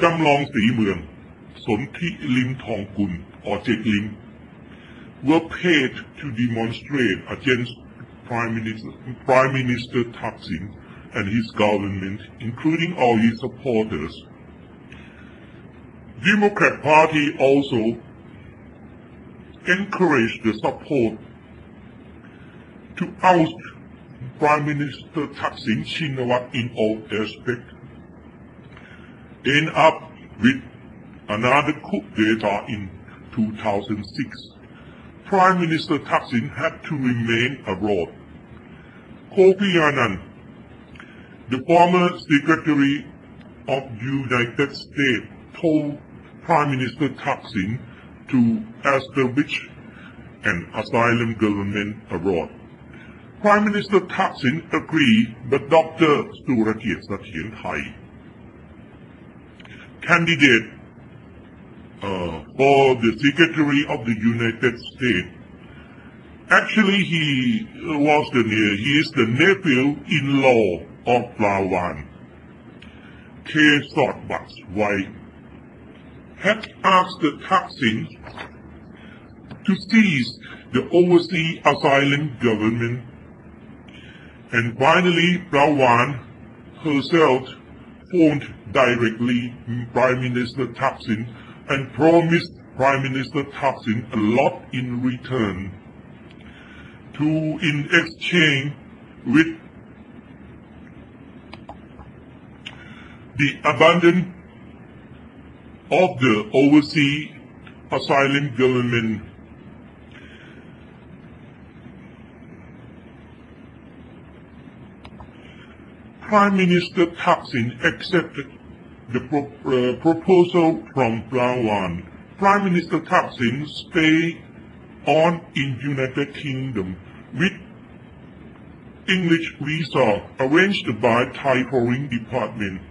จำลองสีเมืองสนธิลิมทองกุล or Jack Lim were paid to demonstrate against Prime Minister Thaksin and his government, including all his supporters. Democrat Party also encouraged the support to oust Prime Minister Thaksin Shinawatra in all aspects. End up with another coup d'etat in 2006. Prime Minister Thaksin had to remain abroad. Kofi Annan, the former Secretary of United States, told Prime Minister Thaksin to establish an asylum government abroad. Prime Minister Thaksin agreed, but Dr. Surakiart Sathyanthai, candidate for the Secretary of the United States, actually he is the nephew-in-law of Lawan, K. Sotbat's wife, had asked the Thaksin to seize the overseas asylum government, and finally Lawan herself phoned directly Prime Minister Thaksin and promised Prime Minister Thaksin a lot in return, in exchange with the abandon of the overseas asylum government. Prime Minister Thaksin accepted the proposal from Lawan. Prime Minister Thaksin stayed on in United Kingdom with English visa arranged by Thai Foreign Department.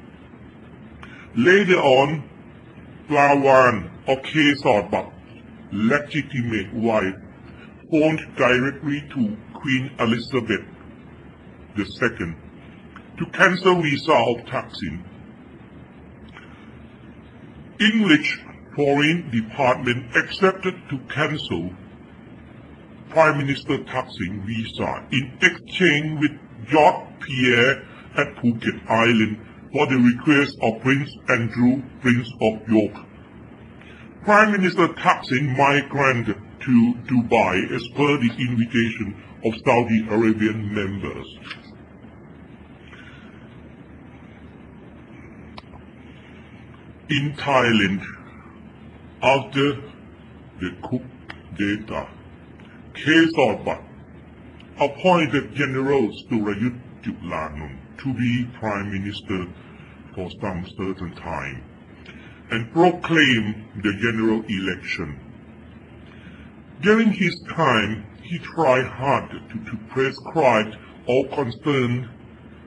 Later on, Lawan or K. Sotbat's legitimate wife phoned directly to Queen Elizabeth II to cancel visa of Thaksin. English Foreign Department accepted to cancel Prime Minister Thaksin visa in exchange with George Pierre at Phuket Island for the request of Prince Andrew, Prince of York. Prime Minister Thaksin migrated to Dubai as per the invitation of Saudi Arabian members. In Thailand, after the coup d'etat, K. Sotbat appointed General Surayut Jutlanun to be Prime Minister for some certain time and proclaimed the general election. During his time, he tried hard to prescribe all concerned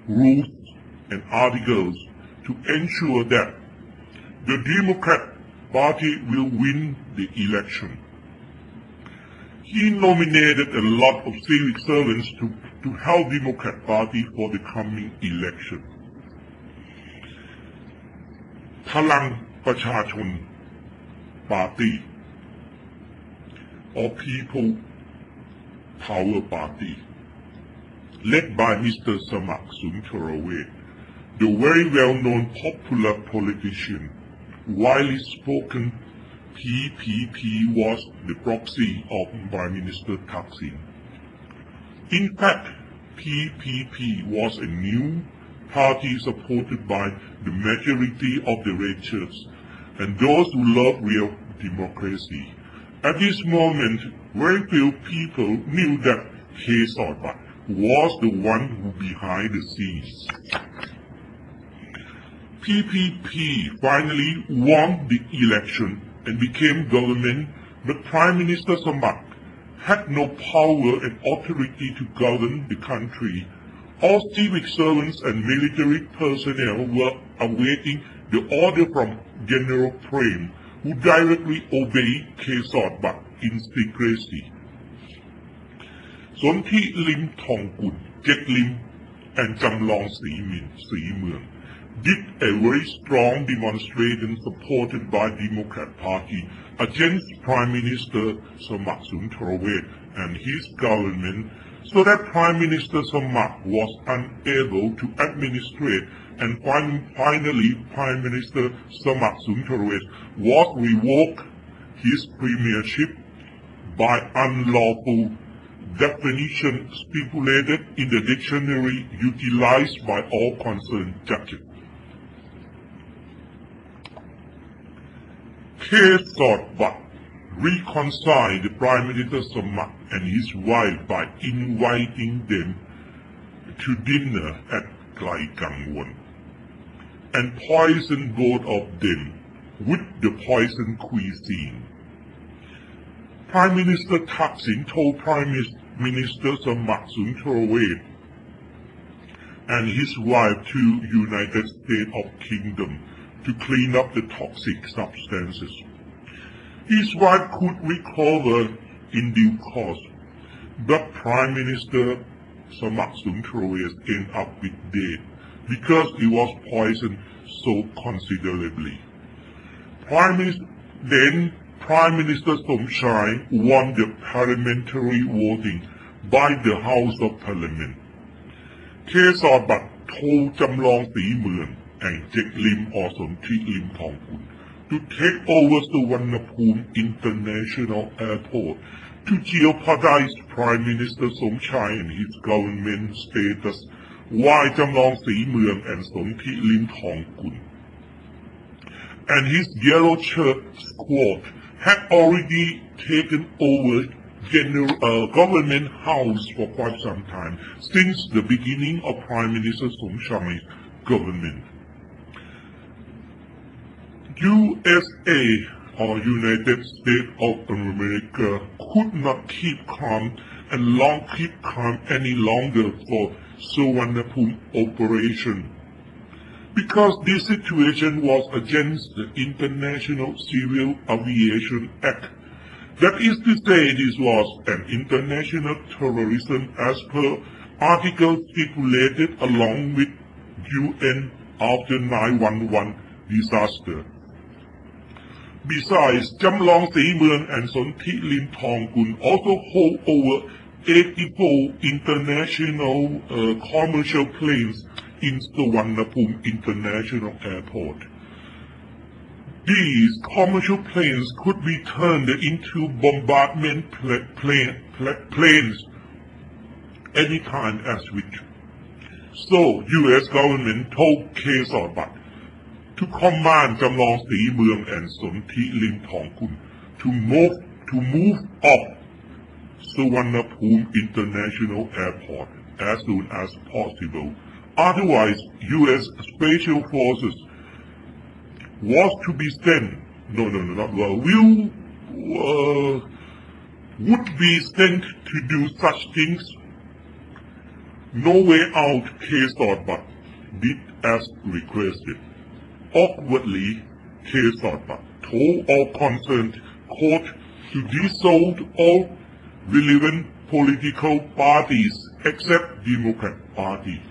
rules and articles to ensure that the Democrat Party will win the election. He nominated a lot of civil servants to help Democrat Party for the coming election. Palang Prachachon Party or People Power Party, led by Mr. Samak Suncharawet, the very well-known popular politician. Widely spoken, PPP was the proxy of Prime Minister Thaksin. In fact, PPP was a new party supported by the majority of the Rachels and those who love real democracy. At this moment, very few people knew that K. Sotbat was the one who behind the scenes. PPP finally won the election and became government, but Prime Minister Samak had no power and authority to govern the country. All civic servants and military personnel were awaiting the order from General Prem, who directly obeyed K. Sotbat in secrecy. Sonthi Lim Thongkun, Jack Lim, and Jamlong Si มือง did a very strong demonstration supported by Democrat Party against Prime Minister Samak Suntarawet and his government, so that Prime Minister Samak was unable to administrate, and finally Prime Minister Samak Suntarawet was revoked his premiership by unlawful definition stipulated in the dictionary utilized by all concerned judges. Case sought but reconciled the Prime Minister Samak and his wife by inviting them to dinner at Klai Kangwon, and poisoned both of them with the poison cuisine. Prime Minister Thaksin told Prime Minister Samak Suntarawet and his wife to United States of Kingdom to clean up the toxic substances. His wife could recover in due course, but Prime Minister Samak Suntarawet ended up with death because he was poisoned so considerably. Prime Minister Somchai won the parliamentary voting by the House of Parliament. Kesabat told Jamlong Simuang and Jack Lim or Somthi Lim Thongkun to take over Suvarnabhumi International Airport to jeopardize Prime Minister Somchai and his government status, while Jamlong Simuang and Somthi Lim Thongkun and his Yellow Shirt squad had already taken over government house for quite some time, since the beginning of Prime Minister Somchai's government. USA or United States of America could not keep calm any longer for Suvarnabhumi operation, because this situation was against the International Civil Aviation Act. That is to say, this was an international terrorism as per article stipulated along with UN after 9/11 disaster. Besides, Jamlong Simuang and Somthi Lim Thongkun also hold over 84 international commercial planes in Suvarnabhumi International Airport. These commercial planes could be turned into bombardment planes anytime as wished. So, U.S. government told Kesabat to command Jamlong Simuang and Somthi Lim Thongkun to move off Suvarnabhumi International Airport as soon as possible. Otherwise, U.S. Special Forces was to be sent, would be sent to do such things. No way out, Kesabat did as requested. Awkwardly, Kesabat told all concerned court to dissolve all relevant political parties except Democrat Party.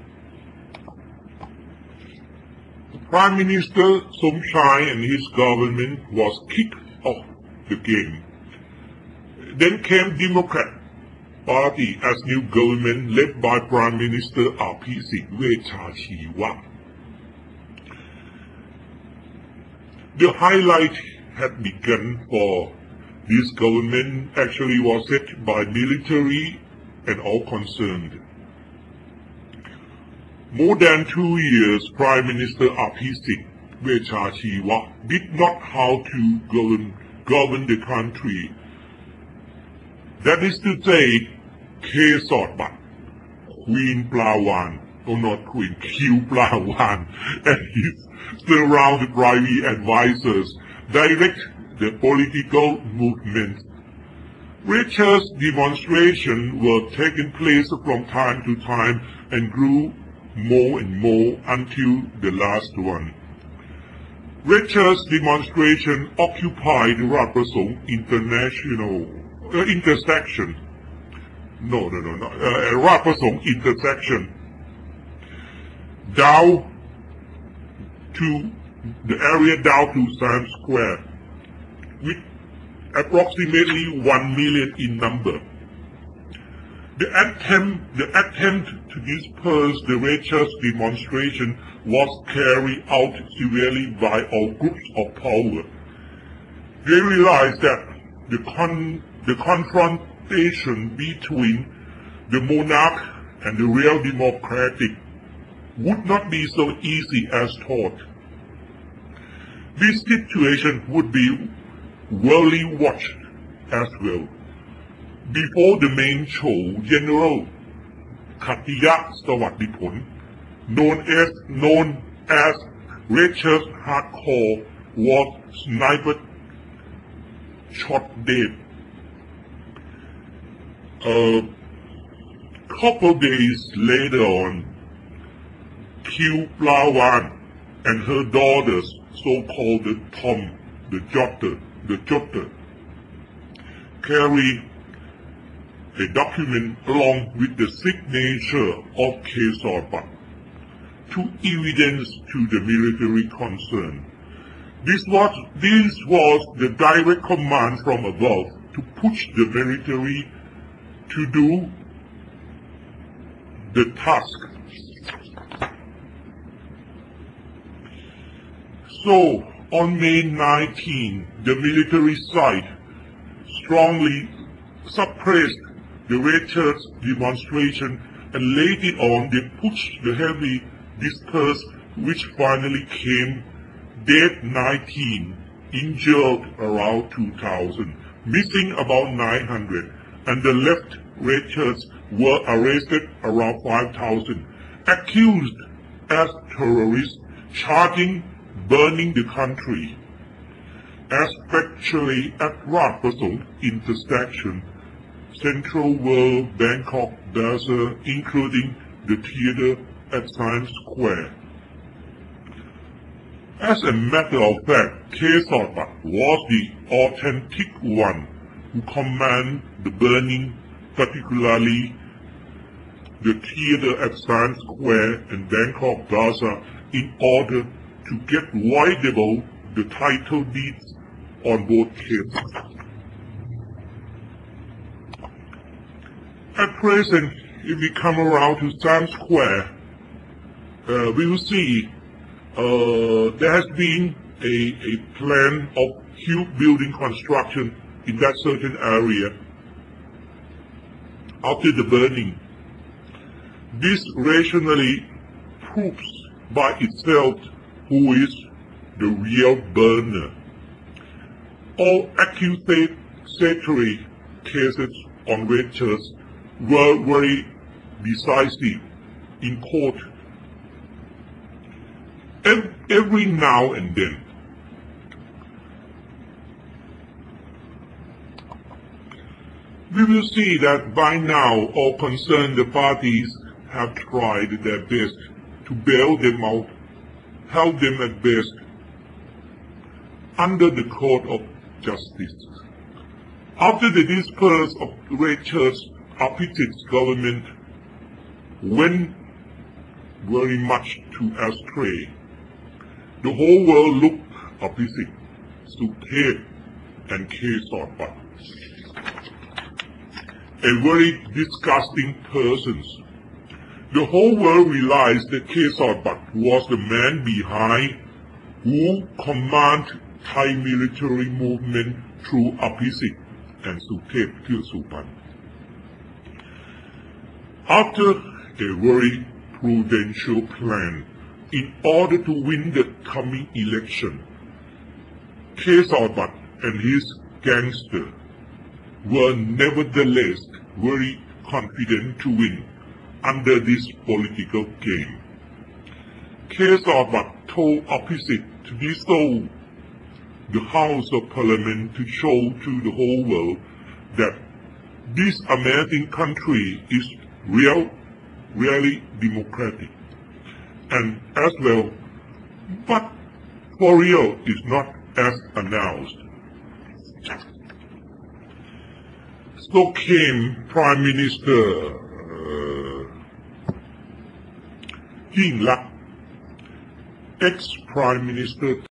Prime Minister Somchai and his government was kicked off the game. Then came Democrat Party as new government led by Prime Minister Abhisit Vechachiwa. The highlight had begun for this government actually was set by military and all concerned. More than 2 years, Prime Minister Abhisit Vechachiwa did not how to govern the country. That is to say, Kesabat, Queen Plawan, or not Queen, Q Plawan, and his surrounded private advisors direct the political movement. Righteous demonstrations were taking place from time to time and grew more and more until the last one. Righteous demonstration occupied Rapasong International intersection. Rapasong intersection. to the area down to Times Square, with approximately 1 million in number. The attempt to disperse the righteous demonstration was carried out severely by all groups of power. They realized that the confrontation between the monarch and the real democratic would not be so easy as thought. This situation would be well watched as well. Before the main show, General Katiya Sawadipon, known as Rachel's Hardcore, was sniped, shot dead. A couple days later on, Q Plawan and her daughters, so-called the Tom, the Jotter, carry a document along with the signature of K. Sorbat to evidence to the military concern. This was the direct command from above to push the military to do the task. So, on May 19, the military side strongly suppressed the righteous demonstration, and later on they pushed the heavy disperse, which finally came dead 19, injured around 2,000, missing about 900, and the left righteous were arrested around 5,000, accused as terrorists, charging burning the country, especially at Rat Pasong intersection, Central World, Bangkok, Bazaar, including the theater at Times Square. As a matter of fact, K. Sorbat was the authentic one who commanded the burning, particularly the theater at Times Square and Bangkok Bazaar, in order to get voidable the title deeds on both cases. At present, if we come around to Times Square, we will see there has been a plan of huge building construction in that certain area after the burning. This rationally proves by itself who is the real burner. All accusatory cases on witches were very decisive in court. Every now and then, we will see that by now all concerned parties have tried their best to bail them out, held them at best under the Court of Justice. After the disperse of Rachel's Apitit's government went very much to astray, the whole world looked opposite Sukhdev and K. Sorbat, a very disgusting persons. The whole world realized that K. Sorbat was the man behind who commanded Thai military movement through Apitsit and Sukhdev Tirsupan. After a very prudential plan in order to win the coming election, K. Sorbat and his gangster were nevertheless very confident to win under this political game. K. Sorbat told Apitsit to dissolve the House of Parliament to show to the whole world that this amazing country is really democratic, and as well, but for real is not as announced. So came Prime Minister Yingluck, ex-Prime Minister